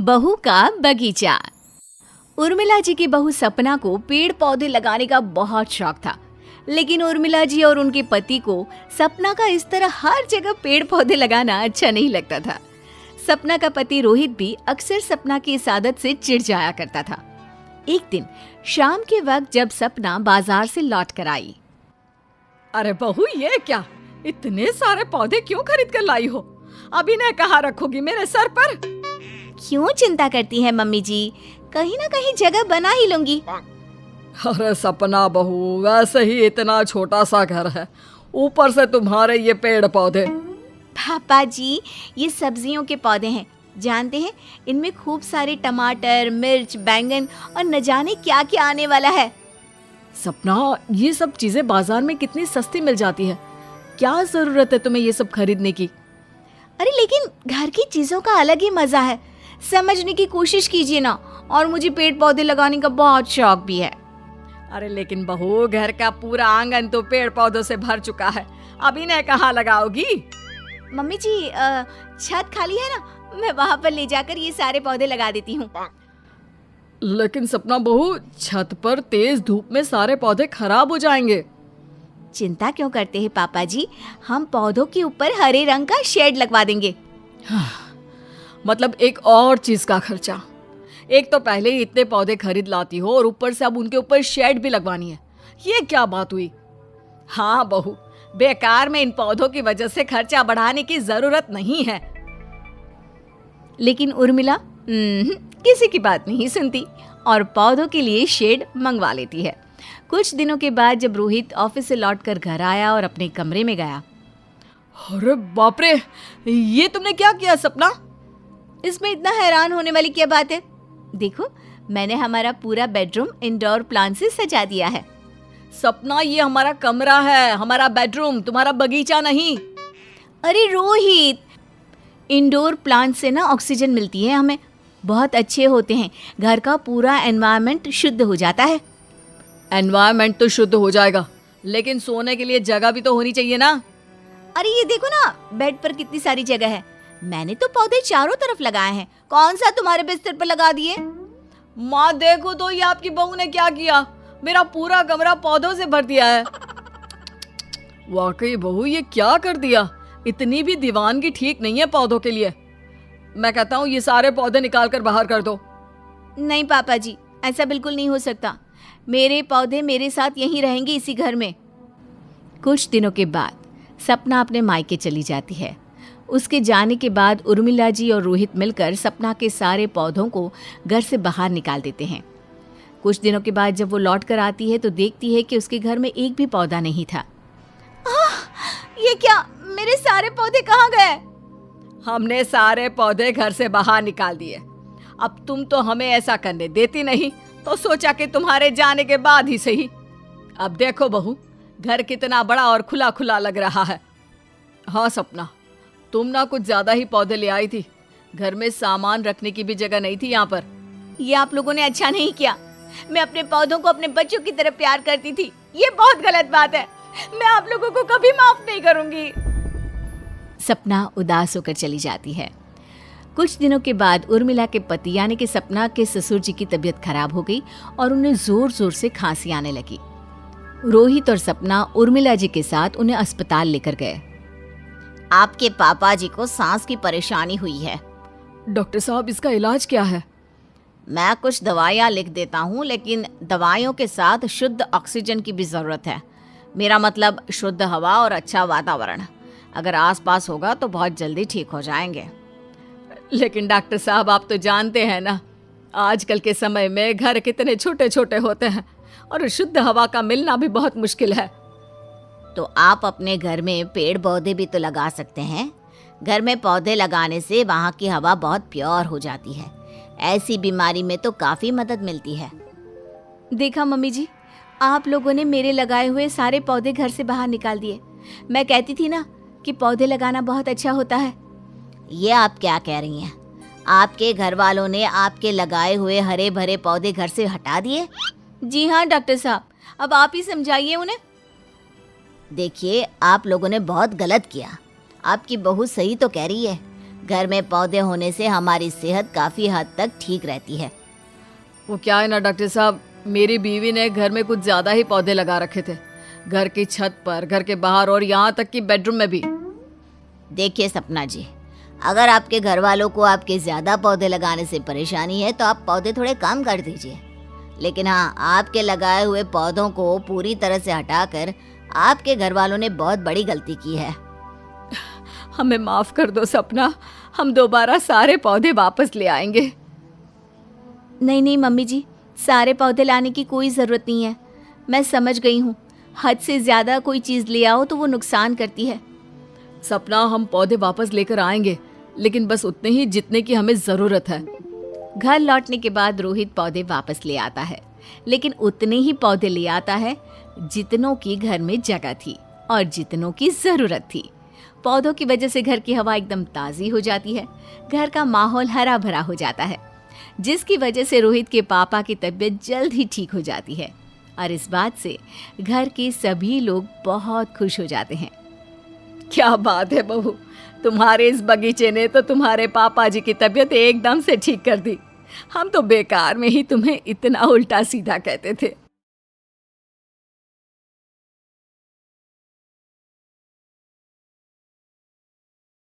बहू का बगीचा। उर्मिला जी की बहू सपना को पेड़ पौधे लगाने का बहुत शौक था, लेकिन उर्मिला जी और उनके पति को सपना का इस तरह हर जगह पेड़ पौधे लगाना अच्छा नहीं लगता था। सपना का पति रोहित भी अक्सर सपना की इस आदत से चिढ़ जाया करता था। एक दिन शाम के वक्त जब सपना बाजार से लौट कर आई। अरे बहू, ये क्या, इतने सारे पौधे क्यों खरीद कर लाई हो? अभी न कहाँ रखोगी मेरे सर पर? क्यों चिंता करती है मम्मी जी, कहीं ना कहीं जगह बना ही लूंगी। अरे सपना बहू, वैसे ही इतना छोटा सा घर है, ऊपर से तुम्हारे ये पेड़ पौधे। पापा जी, ये सब्जियों के पौधे हैं, जानते हैं इनमें खूब सारे टमाटर, मिर्च, बैंगन और न जाने क्या क्या आने वाला है। सपना, ये सब चीजें बाजार में कितनी सस्ती मिल जाती है, क्या जरूरत है तुम्हें ये सब खरीदने की? अरे लेकिन घर की चीजों का अलग ही मजा है, समझने की कोशिश कीजिए ना। और मुझे पेड़ पौधे लगाने का बहुत शौक भी है। अरे लेकिन बहू, घर का पूरा आंगन तो पेड़ पौधों से भर चुका है, अभी न कहाँ लगाओगी? मम्मी जी, छत खाली है ना, मैं वहाँ पर ले जाकर ये सारे पौधे लगा देती हूँ। लेकिन सपना बहू, छत पर तेज धूप में सारे पौधे खराब हो जाएंगे। चिंता क्यों करते हैं पापा जी, हम पौधों के ऊपर हरे रंग का शेड लगवा देंगे। मतलब एक और चीज का खर्चा। एक तो पहले ही इतने पौधे खरीद लाती हो और ऊपर से अब उनके ऊपर शेड भी लगवानी है, ये क्या बात हुई? हाँ बहू, बेकार में इन पौधों की वजह से खर्चा बढ़ाने की जरूरत नहीं है। लेकिन उर्मिला किसी की बात नहीं सुनती और पौधों के लिए शेड मंगवा लेती है। कुछ दिनों के बाद जब रोहित ऑफिस से लौटकर घर आया और अपने कमरे में गया। अरे बाप रे, ये तुमने क्या किया सपना? इसमें इतना हैरान होने वाली क्या बात है? देखो, मैंने हमारा पूरा बेडरूम इंडोर प्लांट से सजा दिया है। सपना, ये हमारा कमरा है, हमारा बेडरूम, तुम्हारा बगीचा नहीं। अरे रोहित, इंडोर प्लांट से ना ऑक्सीजन मिलती है हमें, बहुत अच्छे होते हैं, घर का पूरा एनवायरनमेंट शुद्ध हो जाता है। एनवायरनमेंट तो शुद्ध हो जाएगा, लेकिन सोने के लिए जगह भी तो होनी चाहिए ना। अरे ये देखो ना, बेड पर कितनी सारी जगह है, मैंने तो पौधे चारों तरफ लगाए हैं, कौन सा तुम्हारे बिस्तर पर लगा दिए? माँ देखो तो, ये आपकी बहू ने क्या किया, मेरा पूरा कमरा पौधों से भर दिया है। वाकई बहू, ये क्या कर दिया, इतनी भी दीवानगी ठीक नहीं है पौधों के लिए। मैं कहता हूँ ये सारे पौधे निकाल कर बाहर कर दो। नहीं पापा जी, ऐसा बिल्कुल नहीं हो सकता, मेरे पौधे मेरे साथ यहीं रहेंगे इसी घर में। कुछ दिनों के बाद सपना अपने मायके चली जाती है। उसके जाने के बाद उर्मिला जी और रोहित मिलकर सपना के सारे पौधों को घर से बाहर निकाल देते हैं। कुछ दिनों के बाद जब वो लौट कर आती है तो देखती है कि उसके घर में एक भी पौधा नहीं था। ये क्या, मेरे सारे पौधे कहाँ गए? हमने सारे पौधे घर से बाहर निकाल दिए, अब तुम तो हमें ऐसा करने देती नहीं, तो सोचा कि तुम्हारे जाने के बाद ही सही। अब देखो बहू, घर कितना बड़ा और खुला खुला लग रहा है। हाँ सपना, तुम ना कुछ ज्यादा ही पौधे ले आई थी, घर में सामान रखने की भी जगह नहीं थी यहाँ पर। ये आप लोगों ने अच्छा नहीं किया, मैं अपने पौधों को अपने बच्चों की तरह प्यार करती थी, ये बहुत गलत बात है, मैं आप लोगों को कभी माफ नहीं करूंगी। सपना उदास होकर चली जाती है। कुछ दिनों के बाद उर्मिला के पति यानी कि सपना के ससुर जी की तबीयत खराब हो गई और उन्हें जोर जोर से खांसी आने लगी। रोहित और सपना उर्मिला जी के साथ उन्हें अस्पताल लेकर गए। आपके पापा जी को सांस की परेशानी हुई है। डॉक्टर साहब, इसका इलाज क्या है? मैं कुछ दवाइयाँ लिख देता हूँ, लेकिन दवाइयों के साथ शुद्ध ऑक्सीजन की भी जरूरत है। मेरा मतलब शुद्ध हवा और अच्छा वातावरण अगर आसपास होगा तो बहुत जल्दी ठीक हो जाएंगे। लेकिन डॉक्टर साहब, आप तो जानते हैं ना, आजकल के समय में घर कितने छोटे छोटे होते हैं और शुद्ध हवा का मिलना भी बहुत मुश्किल है। तो आप अपने घर में पेड़ पौधे भी तो लगा सकते हैं। घर में पौधे लगाने से वहाँ की हवा बहुत प्योर हो जाती है, ऐसी बीमारी में तो काफ़ी मदद मिलती है। देखा मम्मी जी, आप लोगों ने मेरे लगाए हुए सारे पौधे घर से बाहर निकाल दिए। मैं कहती थी ना कि पौधे लगाना बहुत अच्छा होता है। ये आप क्या कह रही हैं? आपके घर वालों ने आपके लगाए हुए हरे भरे पौधे घर से हटा दिए? जी हाँ डॉक्टर साहब, अब आप ही समझाइए उन्हें। देखिए, आप लोगों ने बहुत गलत किया, आपकी बहू सही तो कह रही है, घर में पौधे होने से हमारी सेहत काफी हद तक ठीक रहती है। वो क्या है ना डॉक्टर साहब, मेरी बीवी ने घर में कुछ ज्यादा ही पौधे लगा रखे थे। घर की छत पर, घर के बाहर और यहाँ तक कि बेडरूम में भी। देखिए सपना जी, अगर आपके घर वालों को आपके ज्यादा पौधे लगाने से परेशानी है तो आप पौधे थोड़े कम कर दीजिए। लेकिन हाँ, आपके लगाए हुए पौधों को पूरी तरह से हटाकर आपके घर वालों ने बहुत बड़ी गलती की है। हमें माफ कर दो सपना, हम दोबारा सारे पौधे वापस ले आएंगे। नहीं नहीं मम्मी जी, सारे पौधे लाने की कोई ज़रूरत नहीं है। मैं समझ गई हूँ, हद से ज़्यादा कोई चीज़ ले आओ तो वो नुकसान करती है। सपना, हम पौधे वापस लेकर आएंगे, लेकिन बस उतने ही जितने की हमें ज़रूरत है। घर लौटने के बाद रोहित पौधे वापस ले आता है, लेकिन उतने ही पौधे ले आता है जितनों की घर में जगह थी और जितनों की ज़रूरत थी। पौधों की वजह से घर की हवा एकदम ताज़ी हो जाती है, घर का माहौल हरा भरा हो जाता है, जिसकी वजह से रोहित के पापा की तबीयत जल्द ही ठीक हो जाती है और इस बात से घर के सभी लोग बहुत खुश हो जाते हैं। क्या बात है बहू, तुम्हारे इस बगीचे ने तो तुम्हारे पापा जी की तबीयत एकदम से ठीक कर दी। हम तो बेकार में ही तुम्हें इतना उल्टा सीधा कहते थे।